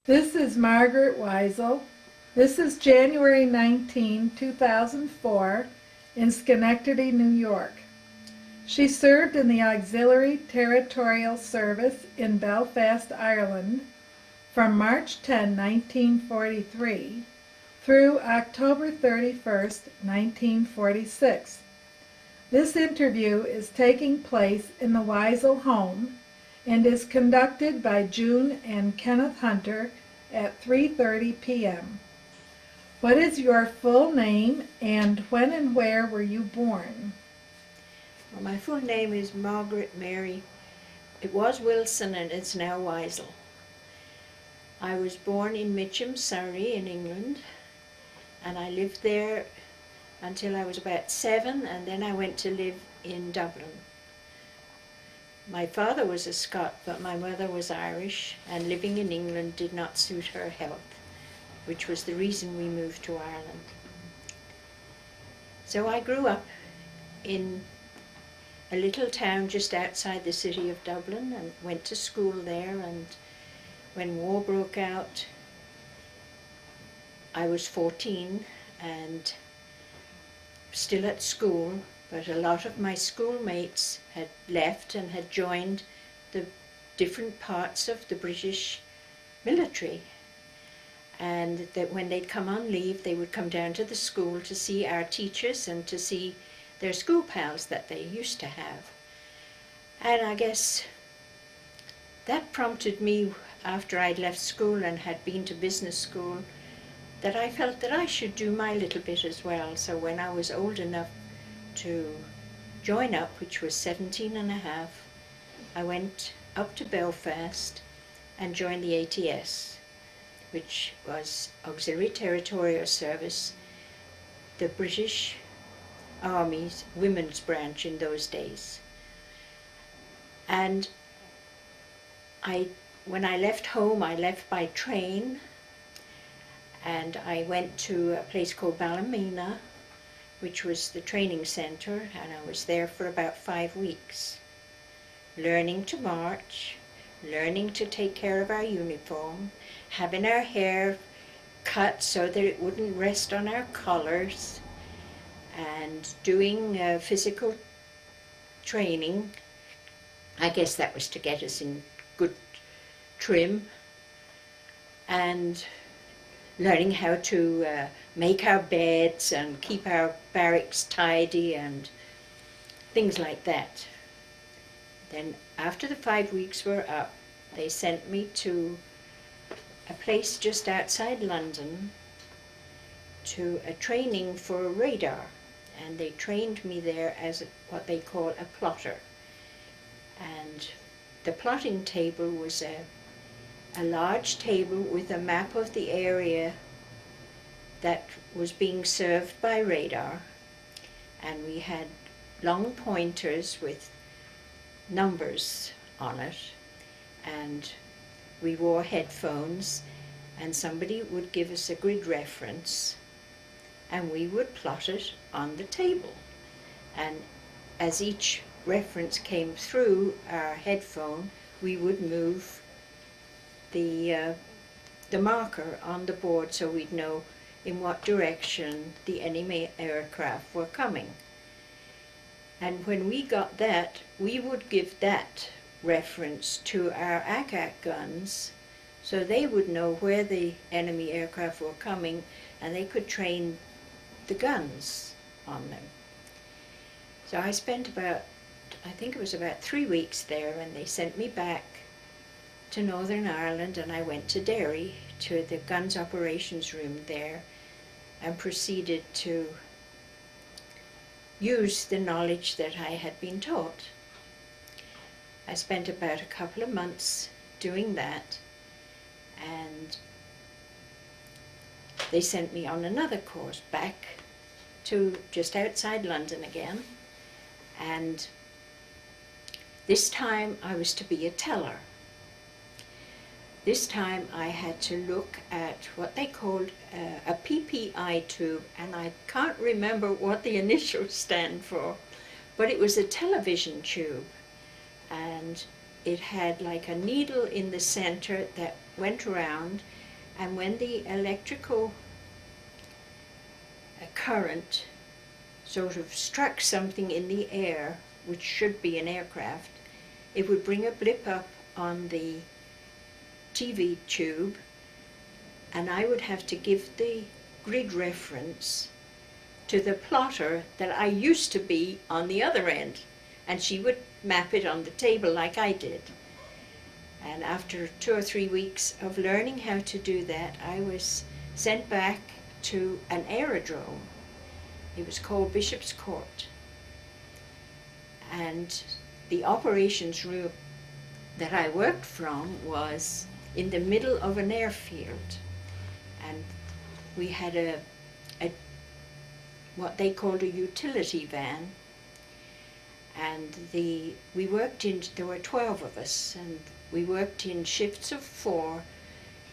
This is Margaret Weisl. This is January 19, 2004, in Schenectady, New York. She served in the Auxiliary Territorial Service in Belfast, Ireland from March 10, 1943 through October 31, 1946. This interview is taking place in the Weisl home and is conducted by June and Kenneth Hunter at 3:30 p.m. What is your full name and when and where were you born? Well, my full name is Margaret Mary. It was Wilson and it's now Weisl. I was born in Mitcham, Surrey in England, and I lived there until I was about 7, and then I went to live in Dublin. My father was a Scot, but my mother was Irish, and living in England did not suit her health, which was the reason we moved to Ireland. So I grew up in a little town just outside the city of Dublin and went to school there, and when war broke out, I was 14 and still at school, but a lot of my schoolmates had left and had joined the different parts of the British military. And that when they'd come on leave, they would come down to the school to see our teachers and to see their school pals that they used to have. And I guess that prompted me, after I'd left school and had been to business school, that I felt that I should do my little bit as well. So when I was old enough to join up, which was 17 and a half, I went up to Belfast and joined the ATS, which was Auxiliary Territorial Service, the British Army's women's branch in those days. And when I left home, I left by train, and I went to a place called Ballymena, which was the training centre, and I was there for about 5 weeks, learning to march, learning to take care of our uniform, having our hair cut so that it wouldn't rest on our collars, and doing physical training. I guess that was to get us in good trim, and learning how to make our beds and keep our barracks tidy and things like that. Then after the 5 weeks were up, they sent me to a place just outside London to a training for radar, and they trained me there as what they call a plotter. And the plotting table was a large table with a map of the area that was being served by radar, and we had long pointers with numbers on it, and we wore headphones, and somebody would give us a grid reference and we would plot it on the table, and as each reference came through our headphone, we would move the marker on the board so we'd know in what direction the enemy aircraft were coming. And when we got that, we would give that reference to our ACAC guns so they would know where the enemy aircraft were coming, and they could train the guns on them. So I spent I think it was about 3 weeks there, and they sent me back to Northern Ireland, and I went to Derry to the guns operations room there and proceeded to use the knowledge that I had been taught. I spent about a couple of months doing that, and they sent me on another course back to just outside London again, and this time I was to be a teller. This time I had to look at what they called a PPI tube, and I can't remember what the initials stand for, but it was a television tube, and it had like a needle in the center that went around, and when the electrical current sort of struck something in the air, which should be an aircraft, it would bring a blip up on the TV tube, and I would have to give the grid reference to the plotter that I used to be on the other end, and she would map it on the table like I did. And after 2 or 3 weeks of learning how to do that, I was sent back to an aerodrome. It was called Bishop's Court. And the operations room that I worked from was in the middle of an airfield. And we had a what they called a utility van. And we worked in, there were 12 of us, and we worked in shifts of 4,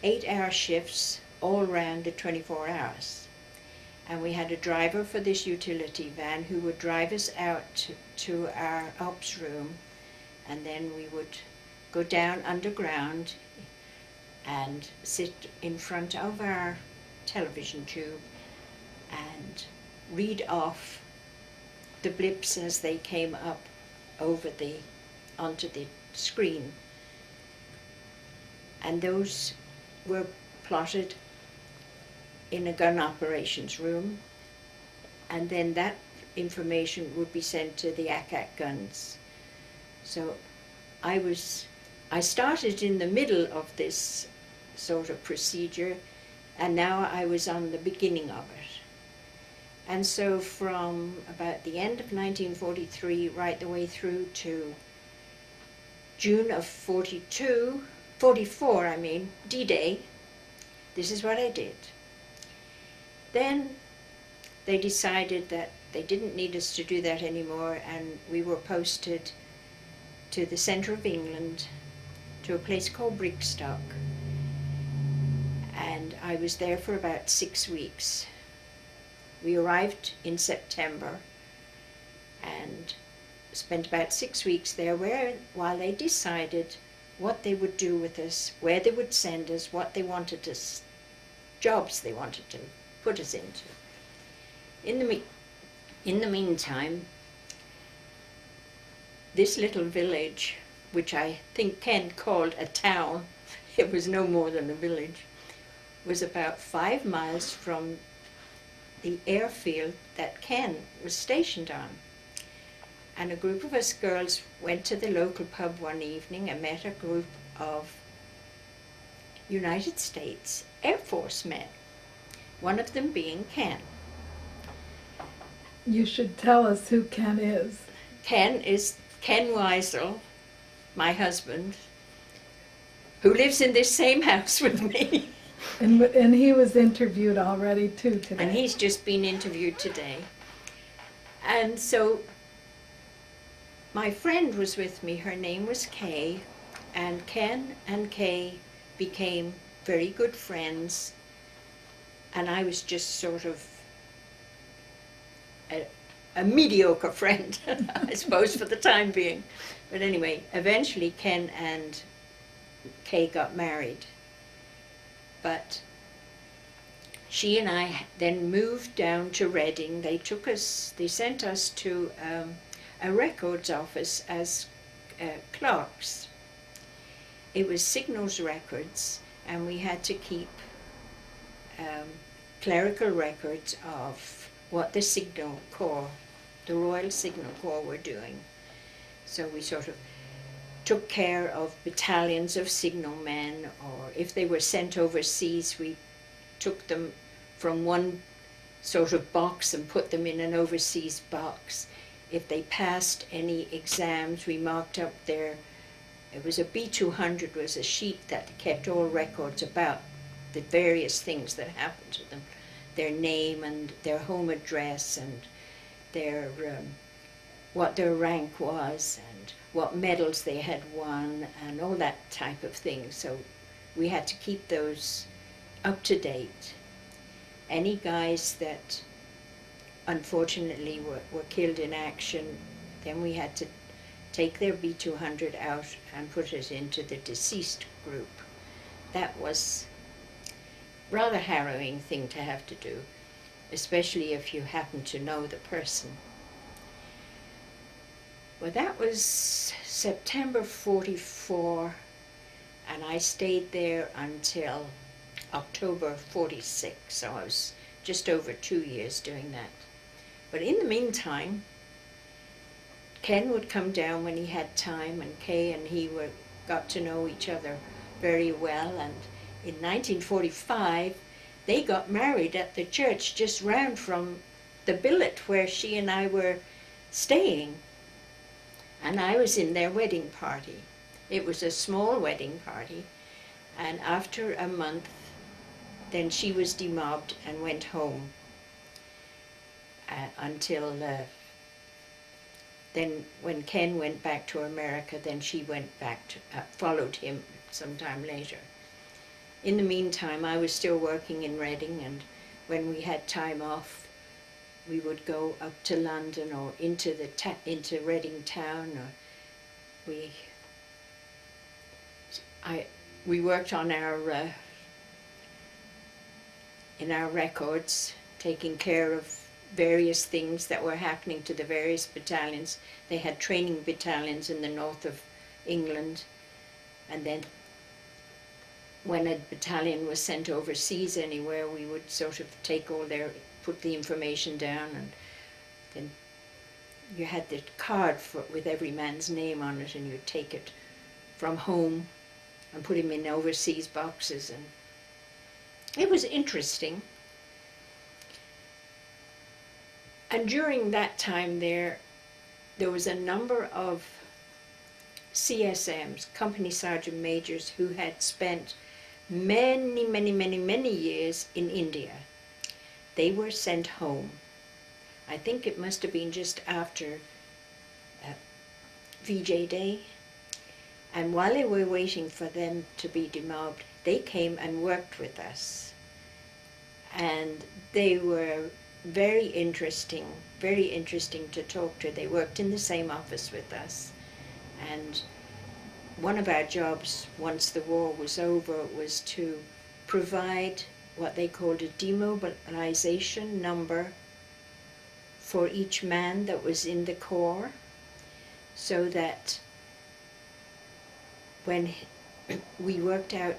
8-hour shifts all round the 24 hours. And we had a driver for this utility van who would drive us out to our ops room, and then we would go down underground and sit in front of our television tube and read off the blips as they came up over onto the screen. And those were plotted in a gun operations room, and then that information would be sent to the ACAC guns. So I started in the middle of this sort of procedure, and now I was on the beginning of it. And so from about the end of 1943 right the way through to June of 44, D-Day, this is what I did. Then they decided that they didn't need us to do that anymore, and we were posted to the centre of England, to a place called Brigstock. And I was there for about 6 weeks. We arrived in September and spent about 6 weeks there while they decided what they would do with us, where they would send us, what they wanted us, jobs they wanted to put us into. In the meantime, this little village, which I think Ken called a town, it was no more than a village, was about 5 miles from the airfield that Ken was stationed on. And a group of us girls went to the local pub one evening and met a group of United States Air Force men, one of them being Ken. You should tell us who Ken is. Ken is Ken Weisl, my husband, who lives in this same house with me. And he was interviewed already too today. And he's just been interviewed today. And so my friend was with me. Her name was Kay, and Ken and Kay became very good friends, and I was just sort of a mediocre friend, I suppose, for the time being. But anyway, eventually Ken and Kay got married. But she and I then moved down to Reading. They sent us to a records office as clerks. It was signals records, and we had to keep clerical records of what the Signal Corps, the Royal Signal Corps, were doing. So we sort of took care of battalions of signalmen, or if they were sent overseas, we took them from one sort of box and put them in an overseas box. If they passed any exams, we marked up it was a B200, was a sheet that kept all records about the various things that happened to them, their name and their home address and their what their rank was and what medals they had won and all that type of thing. So we had to keep those up to date. Any guys that unfortunately were killed in action, then we had to take their B200 out and put it into the deceased group. That was a rather harrowing thing to have to do, especially if you happen to know the person. Well, that was September 44, and I stayed there until October 46, so I was just over 2 years doing that. But in the meantime, Ken would come down when he had time, and Kay and he got to know each other very well, and in 1945 they got married at the church just round from the billet where she and I were staying, and I was in their wedding party. It was a small wedding party, and after a month then she was demobbed and went home until then when Ken went back to America, then she went back to, followed him sometime later. In the meantime, I was still working in Reading, and when we had time off, we would go up to London or into Reading town. Or we worked on in our records, taking care of various things that were happening to the various battalions. They had training battalions in the north of England, and then when a battalion was sent overseas anywhere, we would sort of take put the information down, and then you had the card with every man's name on it, and you'd take it from home and put him in overseas boxes, and it was interesting. And during that time there was a number of CSMs, Company Sergeant Majors, who had spent many years in India. They were sent home. I think it must have been just after VJ Day. And while they were waiting for them to be demobbed, they came and worked with us. And they were very interesting to talk to. They worked in the same office with us. And one of our jobs, once the war was over, was to provide what they called a demobilization number for each man that was in the Corps, so that when we worked out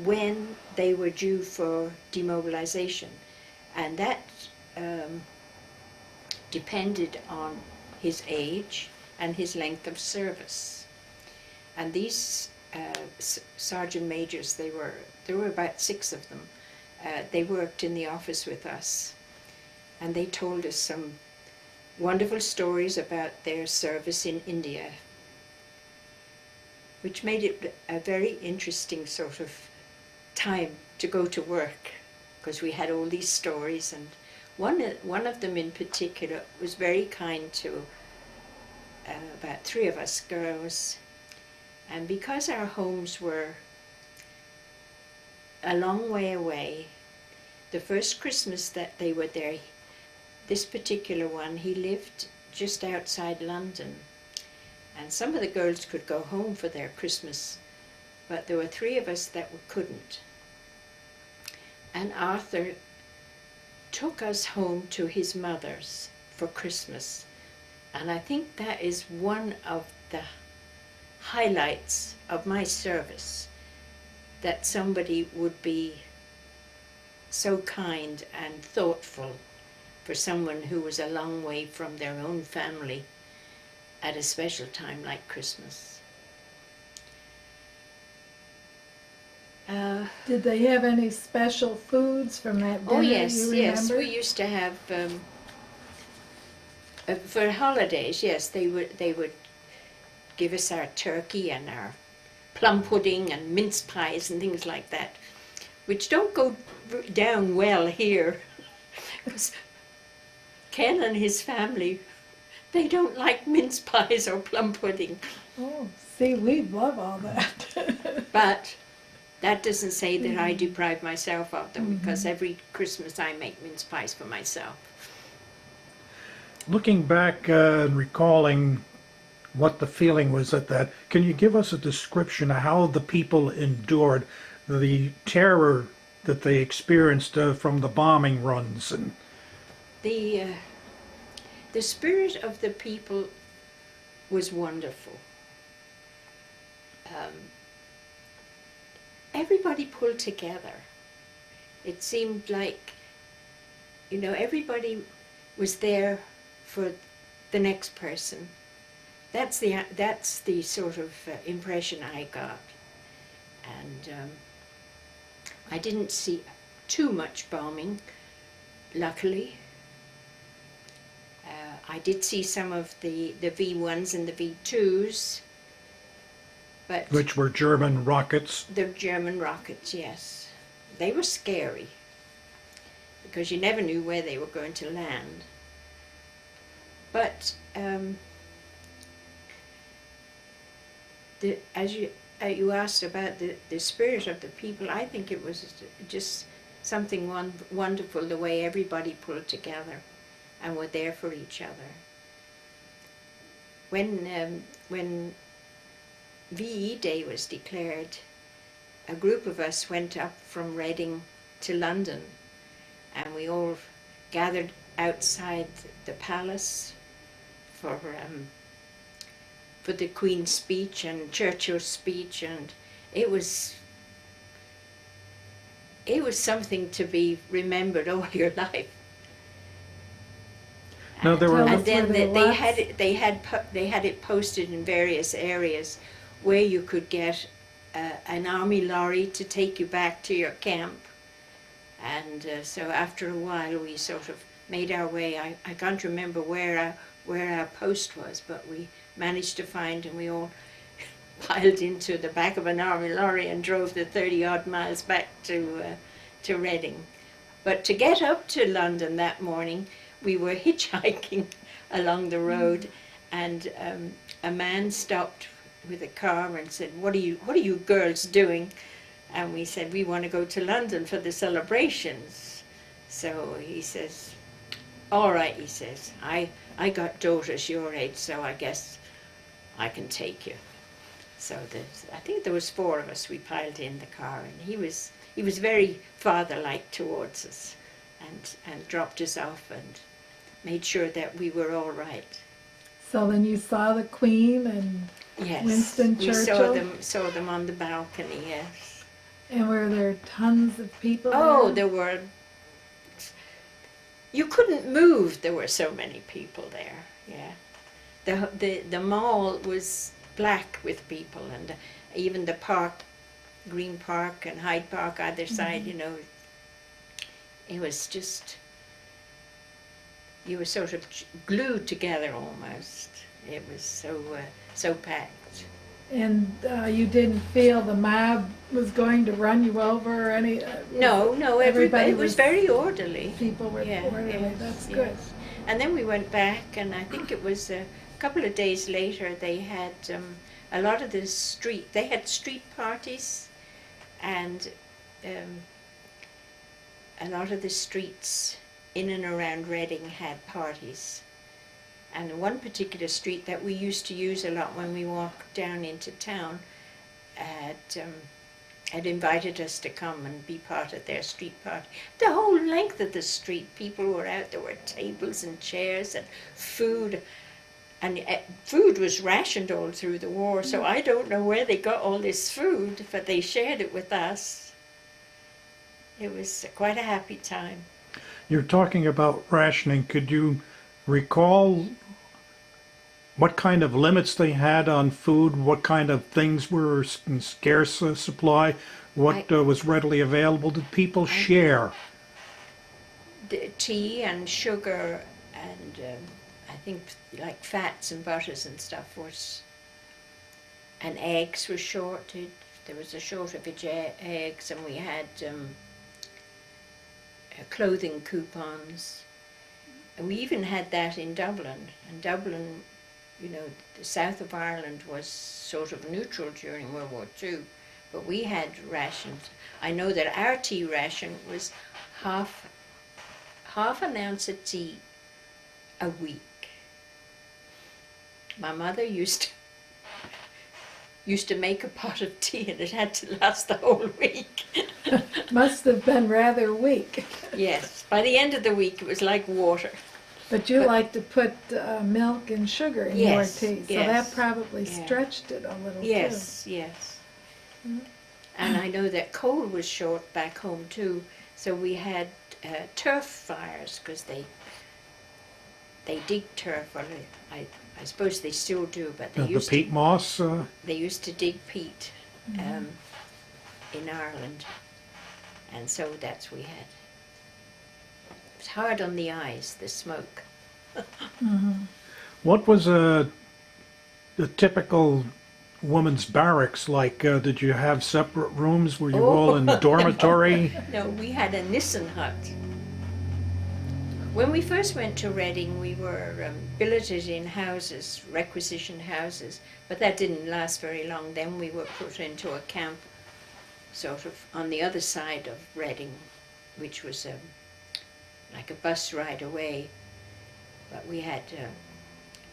when they were due for demobilization, and that depended on his age and his length of service. And these sergeant majors, there were about 6 of them. They worked in the office with us, and they told us some wonderful stories about their service in India, which made it a very interesting sort of time to go to work, because we had all these stories. And one of them in particular was very kind to about 3 of us girls. And because our homes were a long way away, the first Christmas that they were there, this particular one, he lived just outside London. And some of the girls could go home for their Christmas, but there were 3 of us that couldn't. And Arthur took us home to his mother's for Christmas. And I think that is one of the highlights of my service, that somebody would be so kind and thoughtful for someone who was a long way from their own family at a special time like Christmas. Did they have any special foods from that dinner? Oh yes, you yes. remember? We used to have for holidays. Yes, they would give us our turkey and our plum pudding and mince pies and things like that, which don't go down well here, because Ken and his family, they don't like mince pies or plum pudding. Oh, see, we love all that. But that doesn't say that I deprive myself of them, because every Christmas I make mince pies for myself. Looking back and recalling what the feeling was at that. Can you give us a description of how the people endured the terror that they experienced from the bombing runs? And The the spirit of the people was wonderful. Everybody pulled together. It seemed like, you know, everybody was there for the next person. That's the sort of impression I got, and I didn't see too much bombing, luckily. I did see some of the V1s and the V2s, but which were German rockets. the German rockets, yes. They were scary, because you never knew where they were going to land. But as you asked about the spirit of the people, I think it was just something wonderful, the way everybody pulled together and were there for each other. When VE Day was declared, a group of us went up from Reading to London, and we all gathered outside the palace for the Queen's speech and Churchill's speech, and it was something to be remembered all your life. Now there were, And then they had it posted in various areas where you could get an army lorry to take you back to your camp. And so after a while we sort of made our way. I can't remember where our post was, but we managed to find, and we all piled into the back of an army lorry and drove the 30-odd miles back to Reading. But to get up to London that morning, we were hitchhiking along the road, and a man stopped with a car and said, "What are you girls doing?" And we said, "We want to go to London for the celebrations." So he says, "All right," he says, I got daughters your age, so I guess I can take you." So I think there was 4 of us. We piled in the car, and he was very father-like towards us, and dropped us off and made sure that we were all right. So then you saw the Queen and Yes, Winston we Churchill? saw them on the balcony. Yes. And were there tons of people Oh, there? there were. You couldn't move. There were so many people there. Yeah, the mall was black with people, and even the park, Green Park and Hyde Park, either side. You know, it was just, you were sort of glued together almost. It was so packed. And you didn't feel the mob was going to run you over or any? No, everybody. It was very orderly. People were orderly. Yes, That's good. yes. And then we went back, and I think it was a couple of days later. They had a lot of the street. They had street parties, and a lot of the streets in and around Reading had parties. And one particular street that we used to use a lot when we walked down into town had invited us to come and be part of their street party. The whole length of the street, people were out. There were tables and chairs and food. And food was rationed all through the war, so I don't know where they got all this food, but they shared it with us. It was quite a happy time. you're talking about rationing. Could you recall what kind of limits they had on food, what kind of things were in scarce supply, what was readily available? Did people share? The tea and sugar and I think like fats and butters and stuff was, and eggs were shorted. There was a shortage of eggs, and we had clothing coupons. And we even had that in Dublin. And Dublin, you know, the south of Ireland was sort of neutral during World War II, but we had rations. I know that our tea ration was half an ounce of tea a week. My mother used to make a pot of tea, and it had to last the whole week. Must have been rather weak. Yes, by the end of the week it was like water. But you But- like to put milk and sugar in Yes, your tea, so yes, that probably yeah. stretched it a little Yes, yes. And I know that coal was short back home too, so we had turf fires because they dig turf. Well, I suppose they still do, but they The used peat to, moss, they used to dig peat in Ireland, and so that's we had. It was hard on the eyes, the smoke. what was a typical woman's barracks like? Did you have separate rooms? Were you all in dormitory? No, we had a Nissen hut. When we first went to Reading, we were billeted in houses, requisition houses, but that didn't last very long. Then we were put into a camp sort of on the other side of Reading, which was like a bus ride away. But we had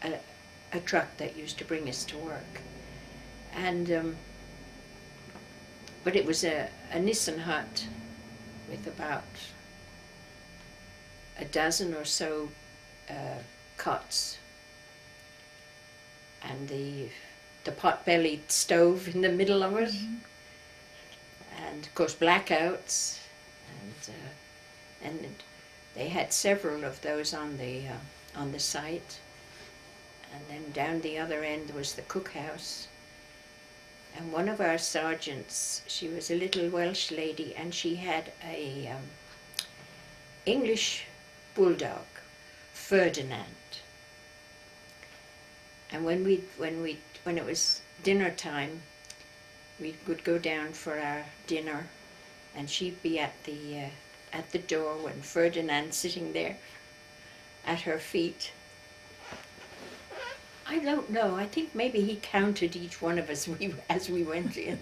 a truck that used to bring us to work. And but it was a Nissen hut with about a dozen or so cots, and the pot-bellied stove in the middle of it, and of course blackouts, and they had several of those on the site. And then down the other end was the cookhouse. And one of our sergeants, she was a little Welsh lady, and she had a English bulldog, Ferdinand. And when it was dinner time, we would go down for our dinner, and she'd be at the door when Ferdinand sitting there at her feet. I don't know. I think maybe he counted each one of us as we went in.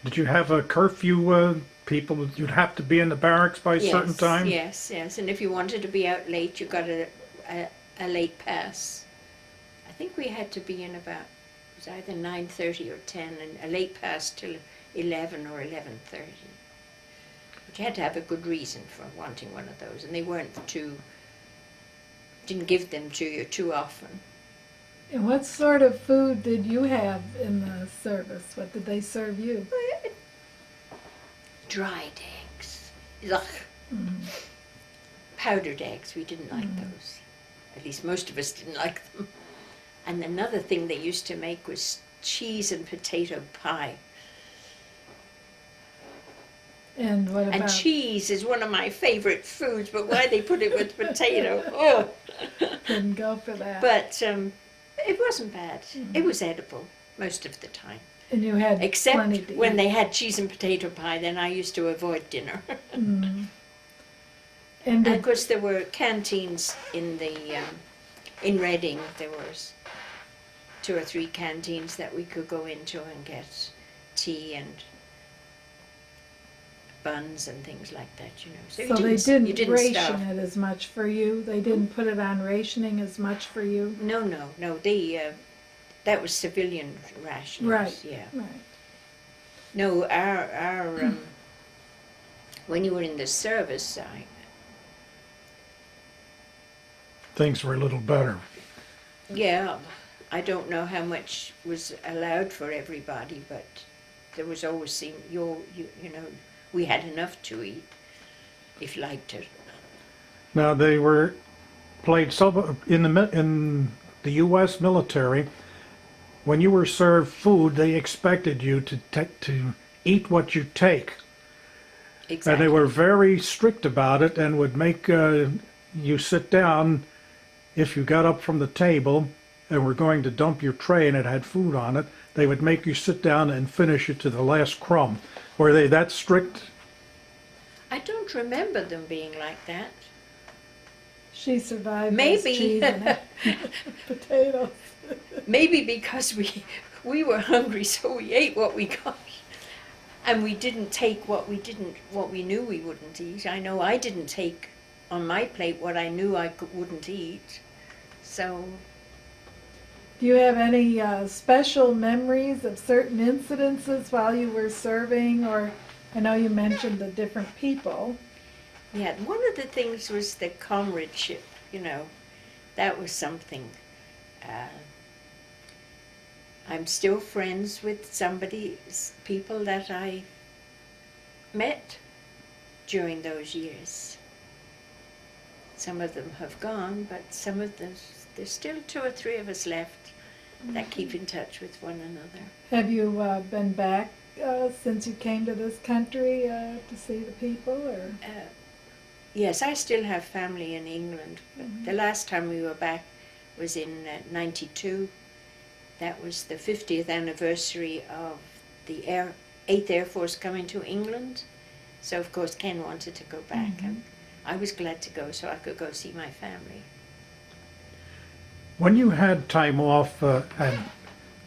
Did you have a curfew? People, you'd have to be in the barracks by a certain time? Yes, yes. And if you wanted to be out late, you got a late pass. I think we had to be in about, it was either 9:30 or 10, and a late pass till 11 or 11:30. But you had to have a good reason for wanting one of those, and they weren't didn't give them to you too often. And what sort of food did you have in the service? What did they serve you? Dried eggs. Ugh. Powdered eggs, we didn't like those. At least most of us didn't like them. And another thing they used to make was cheese and potato pie. And what about? And cheese is one of my favorite foods, but why they put it with potato? Oh. Didn't go for that. But it wasn't bad. It was edible most of the time. And you had Except plenty to when eat. they had cheese and potato pie, then I used to avoid dinner. And And did, of course there were canteens in in Reading. There was 2 or 3 canteens that we could go into and get tea and buns and things like that, you know. so you they you didn't ration starve. it as much for you? They didn't put it on rationing as much for you? No. They that was civilian rations. Right. Yeah. Right. No, our when you were in the service, Things were a little better. yeah, I don't know how much was allowed for everybody, but there was always you know, we had enough to eat if you liked it. Now they were played so in the U.S. military. When you were served food, they expected you to eat what you take, Exactly. and they were very strict about it, and would make you sit down if you got up from the table and were going to dump your tray and it had food on it. They would make you sit down and finish it to the last crumb. Were they that strict? I don't remember them being like that. She survived Maybe. those cheese and potatoes. Maybe because we were hungry, so we ate what we got, and we didn't take what we knew we wouldn't eat. I know I didn't take on my plate what I knew wouldn't eat, So Do you have any special memories of certain incidences while you were serving? Or I know you mentioned the different people. yeah, one of the things was the comradeship, you know, that was something. I'm still friends with people that I met during those years. Some of them have gone, but there's still 2 or 3 of us left that keep in touch with one another. Have you been back since you came to this country to see the people? Or Yes, I still have family in England. But the last time we were back was in '92. That was the 50th anniversary of the 8th Air Force coming to England. So of course Ken wanted to go back, and I was glad to go so I could go see my family. When you had time off and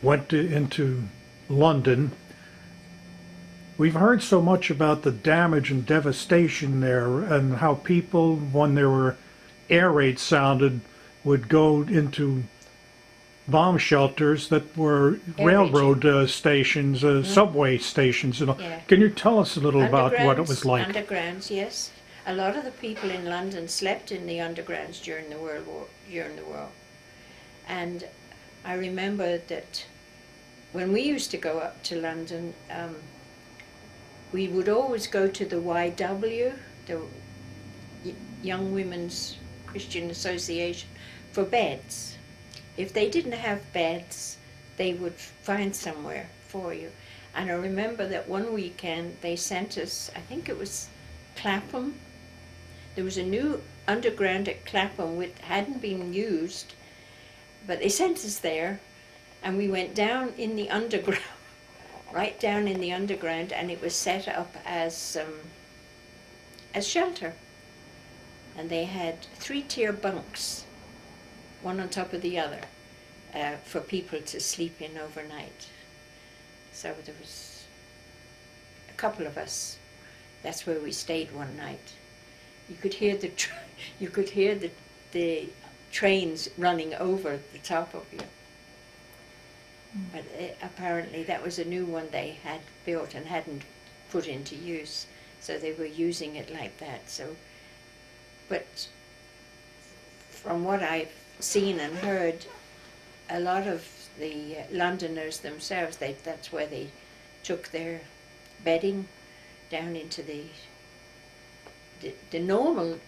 went into London, we've heard so much about the damage and devastation there, and how people, when there were air raids sounded, would go into bomb shelters that were railroad stations, subway stations. And all. Yeah. Can you tell us a little about what it was like? Undergrounds, yes. A lot of the people in London slept in the undergrounds during the war. And I remember that when we used to go up to London, we would always go to the YW, the Young Women's Christian Association, for beds. If they didn't have beds, they would find somewhere for you. And I remember that one weekend they sent us, I think it was Clapham. There was a new underground at Clapham which hadn't been used, but they sent us there, and we went down in the underground, right down in the underground, and it was set up as shelter. And they had 3-tier bunks, one on top of the other, for people to sleep in overnight. So there was a couple of us. That's where we stayed one night. You could hear the trains running over the top of you. But apparently that was a new one they had built and hadn't put into use, so they were using it like that. So, but from what I've seen and heard, a lot of the Londoners themselves, that's where they took their bedding down into the normal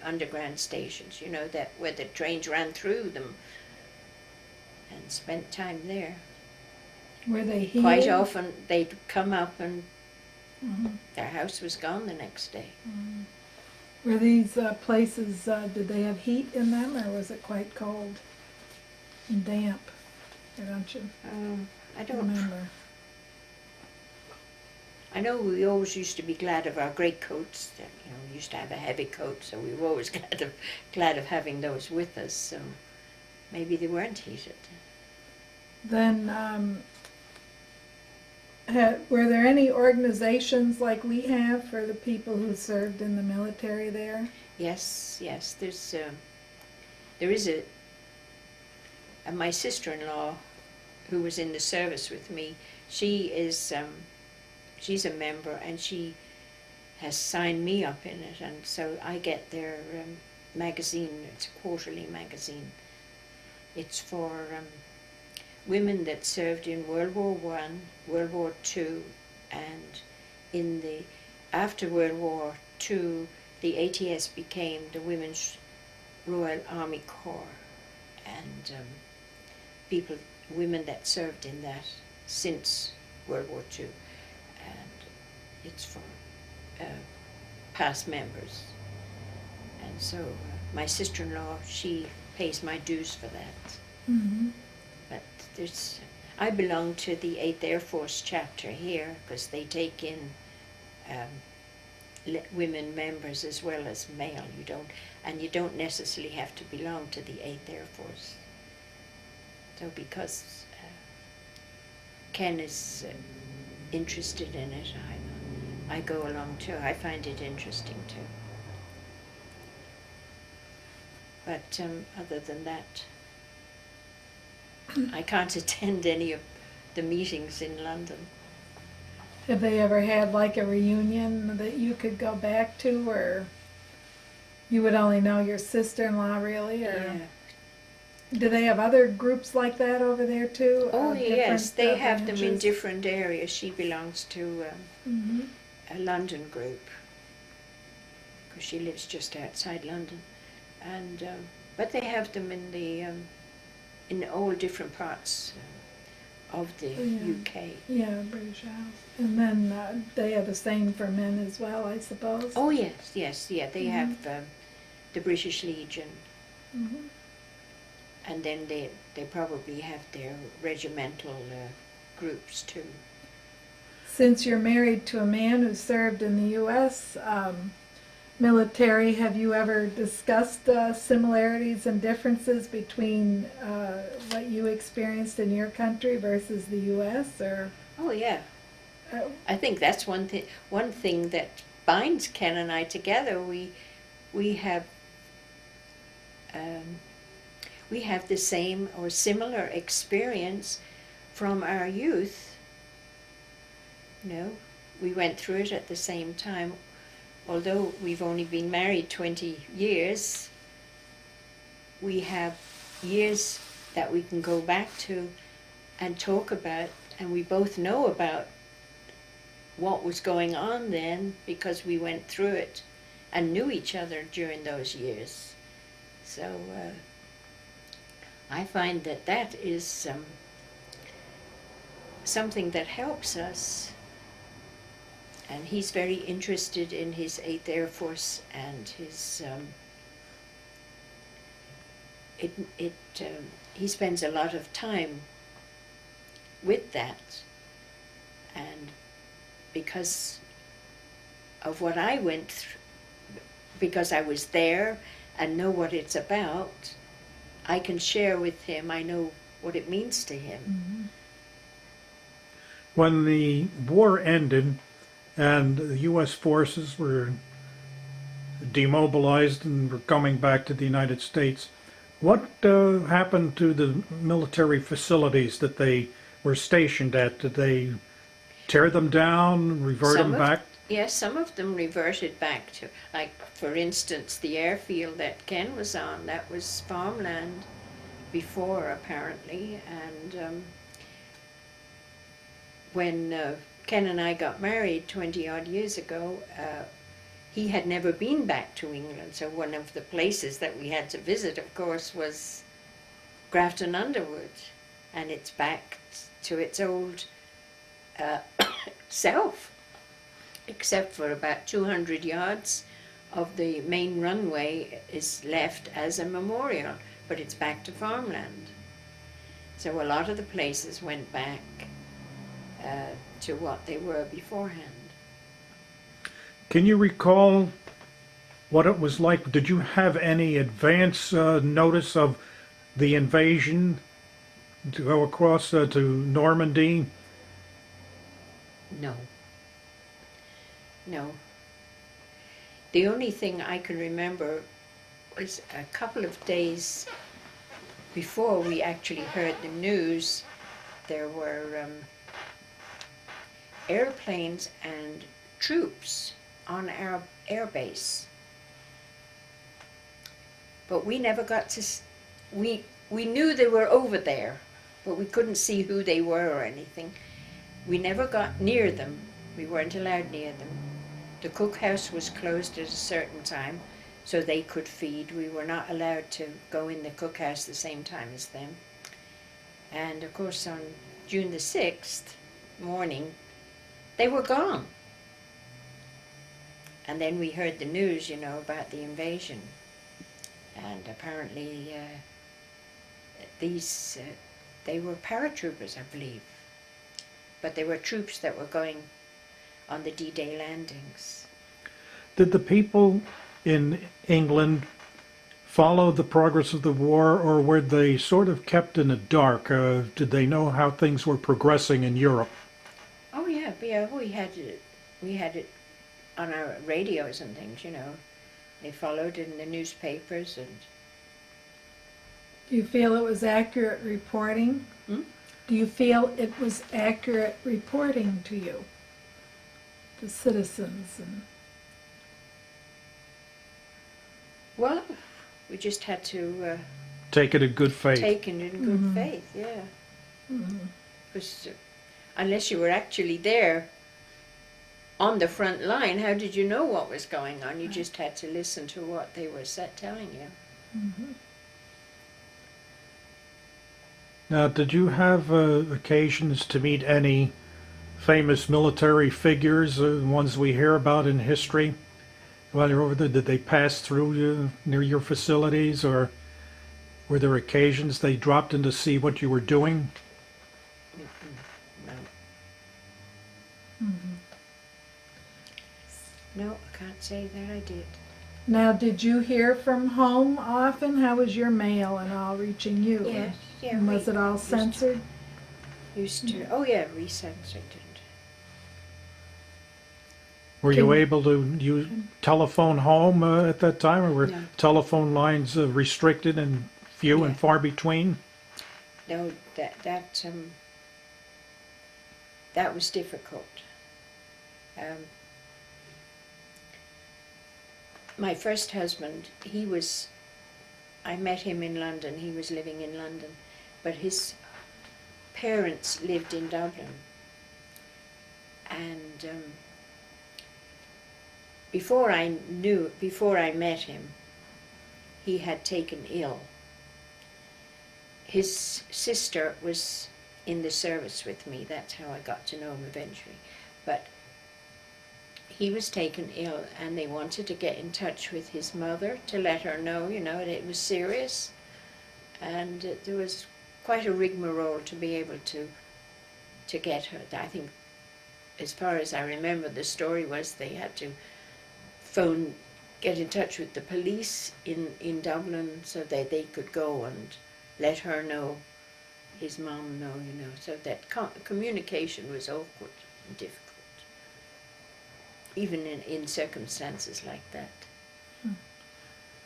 underground stations, you know, that where the trains ran through them, and spent time there. were they healed? Quite often they'd come up and their house was gone the next day. Were these places, did they have heat in them, or was it quite cold and damp? Or don't you I don't remember? I know we always used to be glad of our greatcoats. That, you know, we used to have a heavy coat, so we were always glad of having those with us. So maybe they weren't heated. Then, were there any organizations like we have for the people who served in the military there? Yes. There is my sister-in-law, who was in the service with me. She's a member, and she has signed me up in it, and so I get their magazine. It's a quarterly magazine. It's for women that served in World War I, World War II, and after World War II, the ATS became the Women's Royal Army Corps, and women that served in that since World War II. And it's for past members. And so my sister-in-law, she pays my dues for that. But I belong to the 8th Air Force chapter here, because they take in women members as well as male. You don't necessarily have to belong to the 8th Air Force. So because Ken is interested in it, I go along too. I find it interesting too. But other than that, I can't attend any of the meetings in London. Have they ever had like a reunion that you could go back to, or you would only know your sister-in-law really, or do they have other groups like that over there too? Oh yes, they have them in branches? different areas. She belongs to Mhm. a London group because she lives just outside London, and but they have them in all different parts of the Oh, yeah. UK. Yeah, British Isles. And then they have the same for men as well, I suppose. Oh yes, yeah. They Mhm. have the British Legion, Mhm. and then they probably have their regimental groups too. Since you're married to a man who served in the U.S. Military, have you ever discussed similarities and differences between what you experienced in your country versus the U.S.? Or Oh yeah, uh, I think that's one thing that binds Ken and I together. We have the same or similar experience from our youth. You know, we went through it at the same time. Although we've only been married 20 years, we have years that we can go back to and talk about, and we both know about what was going on then because we went through it and knew each other during those years. So I find that is something that helps us. And he's very interested in his 8th Air Force and his he spends a lot of time with that, and because of what I went through, because I was there and know what it's about, I can share with him. I know what it means to him. mhm. When the war ended and the U.S. forces were demobilized and were coming back to the United States, what happened to the military facilities that they were stationed at? Did they tear them down, revert them back? Yes, some of them reverted back to, like, for instance, the airfield that Ken was on, that was farmland before, apparently, and when Ken and I got married 20-odd years ago, he had never been back to England, so one of the places that we had to visit, of course, was Grafton Underwoods, and it's back to its old self, except for about 200 yards of the main runway is left as a memorial, but it's back to farmland. So a lot of the places went back to what they were beforehand. Can you recall what it was like? Did you have any advance notice of the invasion to go across to Normandy? No. No. The only thing I can remember was a couple of days before we actually heard the news, there were airplanes and troops on our airbase. But we never got to, we knew they were over there, but we couldn't see who they were or anything. We never got near them. We weren't allowed near them. The cookhouse was closed at a certain time, so they could feed. We were not allowed to go in the cookhouse the same time as them. And of course on June the 6th morning, they were gone. And then we heard the news, you know, about the invasion. And apparently they were paratroopers, I believe. But they were troops that were going on the D-Day landings. Did the people in England follow the progress of the war, or were they sort of kept in the dark? Did they know how things were progressing in Europe? Oh yeah, we had it on our radios and things, you know. They followed in the newspapers, and Do you feel it was accurate reporting? Hmm? Do you feel it was accurate reporting to you, the citizens? And Well, we just had to Take it in good faith. take it in good Mhm. faith, yeah. Mhm. Because unless you were actually there on the front line, how did you know what was going on? You just had to listen to what they were telling you. Mhm. Now, did you have occasions to meet any famous military figures, ones we hear about in history? While you're over there, did they pass through you near your facilities, or were there occasions they dropped in to see what you were doing? No. Mhm. No, I can't say that I did. Now, did you hear from home often? How was your mail and all reaching you? Yes, yeah. And was it all censored? Used to, oh yeah, recensored. Were you Can- able to use telephone home at that time, or were No. telephone lines restricted and few and Yeah. far between? No, that was difficult. My first husband, I met him in London, he was living in London, but his parents lived in Dublin. And before I met him, he had taken ill. His sister was in the service with me, that's how I got to know him eventually. But he was taken ill, and they wanted to get in touch with his mother to let her know, that it was serious. And there was quite a rigmarole to be able to get her. I think, as far as I remember, the story was they had to get in touch with the police in Dublin so that they could go and let her know, his mom know, so that communication was awkward and difficult. Even in circumstances like that.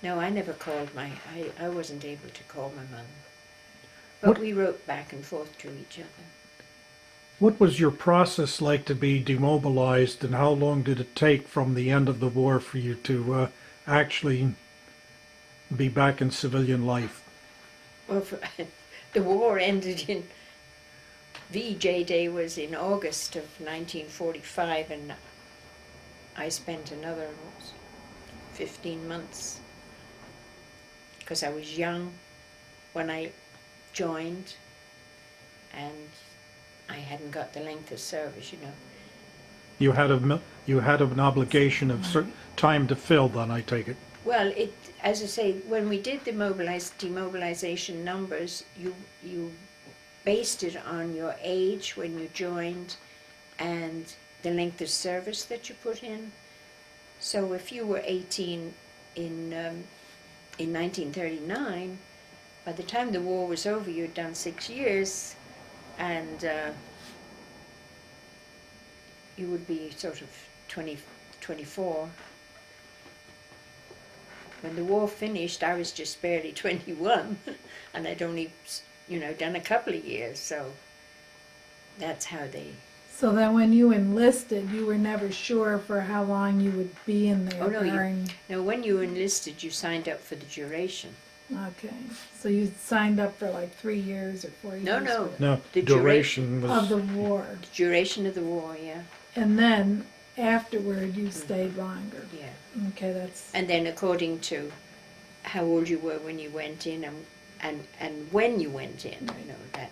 No, I never called I wasn't able to call my mother. But What- we wrote back and forth to each other. What was your process like to be demobilized, and how long did it take from the end of the war for you to actually be back in civilian life? Well, the war ended in, VJ Day was in August of 1945, and I spent another 15 months, because I was young when I joined, and I hadn't got the length of service, You had an obligation of time to fill, then I take it. Well, as I say, when we did the demobilization numbers, you based it on your age when you joined and the length of service that you put in. So if you were 18 in 1939, by the time the war was over, you'd done 6 years, and you would be sort of 24. When the war finished, I was just barely 21, and I'd only, done a couple of years, so that's how they... So then when you enlisted, you were never sure for how long you would be in there Oh, no, during... Now, when you enlisted, you signed up for the duration. Okay, so you signed up for like 3 years or 4 years? No, no. No, The duration was... Of the war. The duration of the war, yeah. And then afterward, you stayed longer. Yeah. Okay, that's... And then according to how old you were when you went in and when you went in, that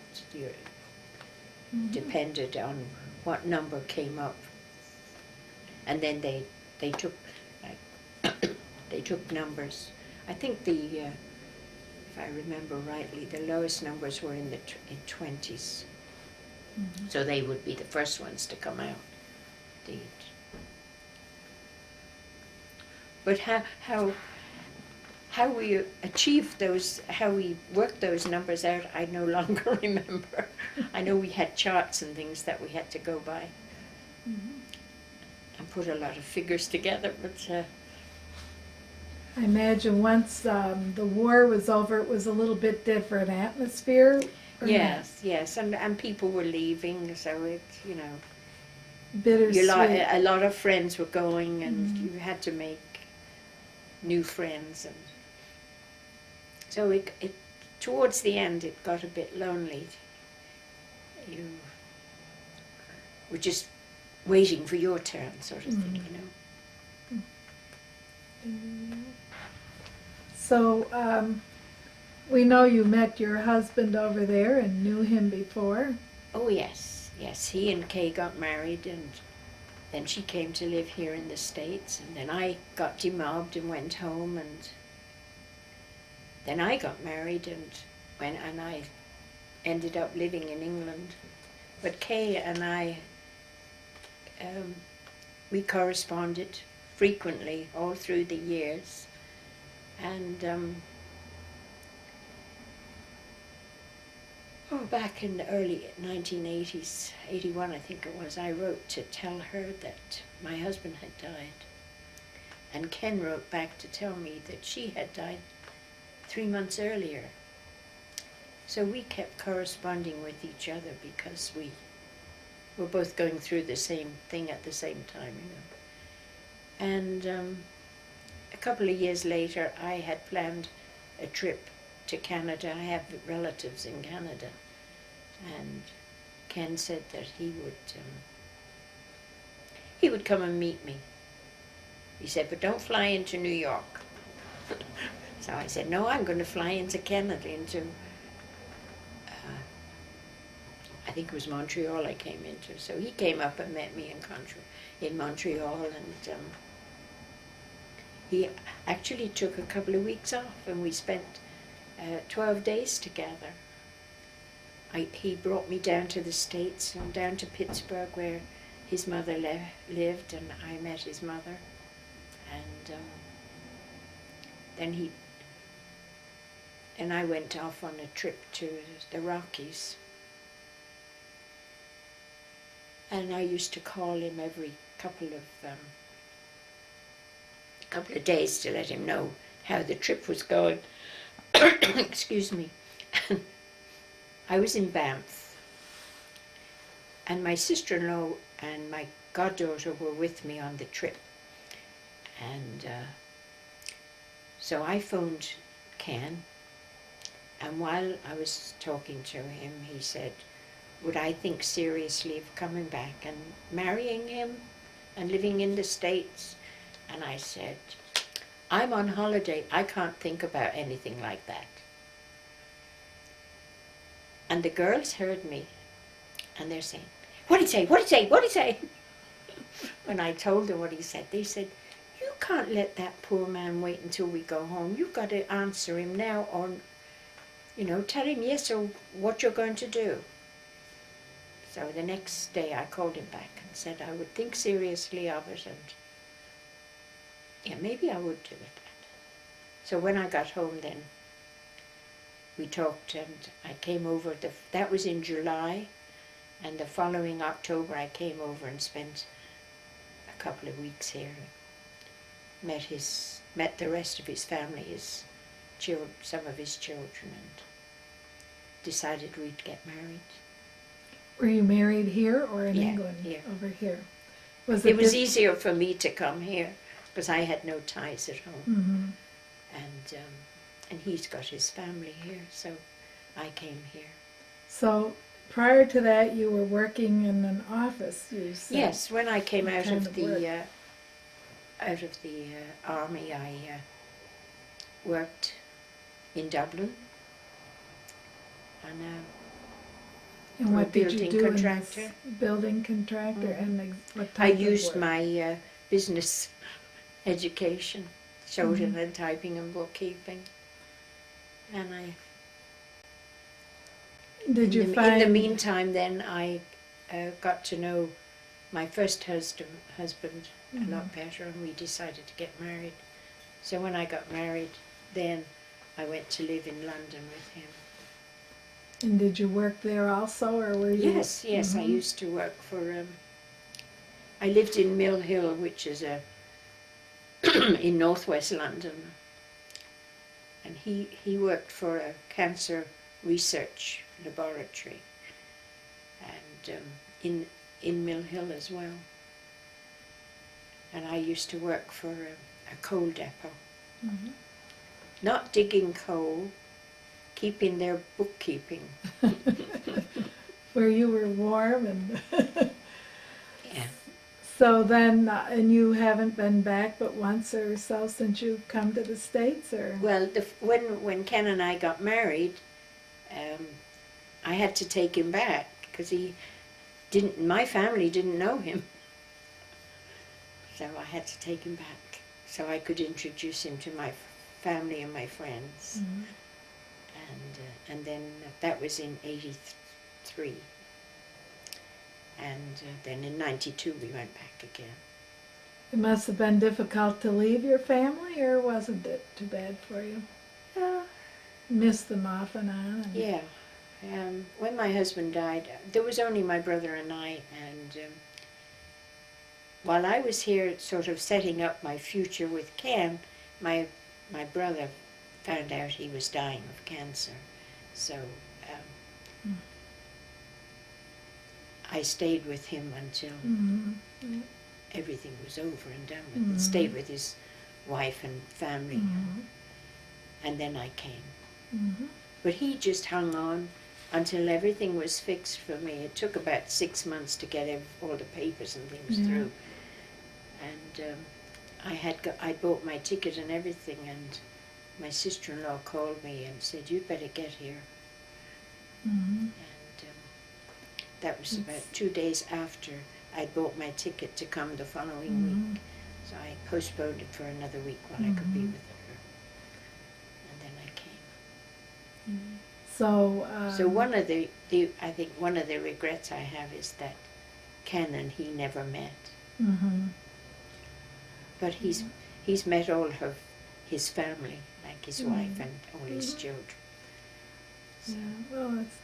depended on what number came up. And then they took they took numbers. I think if I remember rightly, the lowest numbers were in 20s. So they would be the first ones to come out. But how we achieved those, how we worked those numbers out, I no longer remember. I know we had charts and things that we had to go by and put a lot of figures together, but I imagine once the war was over, it was a little bit different atmosphere. Or Yes, yes, and people were leaving, so it, you know, not? Bittersweet. a lot of friends were going, and you had to make new friends, and so it towards the end it got a bit lonely. You were just waiting for your turn, sort of thing, you know. So we know you met your husband over there and knew him before. Oh yes, yes. He and Kay got married, and then she came to live here in the States, and then I got demobbed and went home, and then I got married and I ended up living in England. But Kay and I, we corresponded frequently all through the years, and back in the early 1980s, 81 I think it was, I wrote to tell her that my husband had died. And Ken wrote back to tell me that she had died 3 months earlier. So we kept corresponding with each other because we were both going through the same thing at the same time, you know. And a couple of years later, I had planned a trip to Canada. I have relatives in Canada. And Ken said that he would come and meet me. He said, but don't fly into New York. So I said, no, I'm going to fly into Canada, into, I think it was Montreal I came into. So he came up and met me in Montreal, and he actually took a couple of weeks off, and we spent 12 days together. He brought me down to the States, and down to Pittsburgh, where his mother lived, and I met his mother. And then I went off on a trip to the Rockies. And I used to call him every couple of days to let him know how the trip was going. Excuse me. I was in Banff, and my sister-in-law and my goddaughter were with me on the trip. And so I phoned Ken, and while I was talking to him, he said, would I think seriously of coming back and marrying him and living in the States? And I said, I'm on holiday, I can't think about anything like that. And the girls heard me, and they're saying, what'd he say, what'd he say, what'd he say? When I told them what he said, they said, you can't let that poor man wait until we go home. You've got to answer him now, or, you know, tell him yes or what you're going to do. So the next day I called him back and said I would think seriously of it, and yeah, maybe I would do it. So when I got home then, we talked, and I came over, that was in July, and the following October I came over and spent a couple of weeks here. Met the rest of his family, some of his children, and decided we'd get married. Were you married here or in Yeah, England? here. Over here. It was easier for me to come here because I had no ties at home. Mm-hmm. And he's got his family here, so I came here. So prior to that, you were working in an office, you said. Yes, when I came What out kind of of the army, I worked in Dublin, And what did you building do contractor. in this building contractor? Mhm. And what I type of used work? my business education, showed Mhm. and typing and bookkeeping. And Did you in find the meantime, then I got to know my first husband a lot better, and we decided to get married. So when I got married, then I went to live in London with him. And did you work there also, or were you? Yes, yes, I Mhm. used to work for. I lived in Mill Hill, which is in northwest London, And he worked for a cancer research laboratory, and in Mill Hill as well. And I used to work for a coal depot. Mm-hmm. Not digging coal, keeping their bookkeeping. Where you were warm and Yeah. so then, and you haven't been back but once or so since you've come to the States, or? Well, when Ken and I got married, I had to take him back because my family didn't know him. So I had to take him back so I could introduce him to my family and my friends. Mhm. And then that was in '83. And then in '92 we went back again. It must have been difficult to leave your family, or wasn't it too bad for you? Miss them off and on? And... Yeah. When my husband died, there was only my brother and I, and while I was here sort of setting up my future with Ken, my brother found out he was dying of cancer. So I stayed with him until Mm-hmm. everything was over and done with. Mhm. And stayed with his wife and family, Mm-hmm. and then I came. Mm-hmm. But he just hung on until everything was fixed for me. It took about 6 months to get all the papers and things Yeah. through. And I bought my ticket and everything, and my sister-in-law called me and said, "You'd better get here." Mm-hmm. And that was about 2 days after I bought my ticket to come the following Mm-hmm. week. So I postponed it for another week while I could be Mhm. with her. And then I came. So, So one of the I think one of the regrets I have is that Ken and he never met. Mm-hmm. But he's met all of his family, like his wife and all his children. So, Yeah, well, that's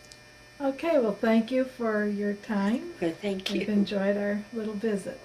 okay. Well, thank you for your time. well, thank We've you. enjoyed our little visit.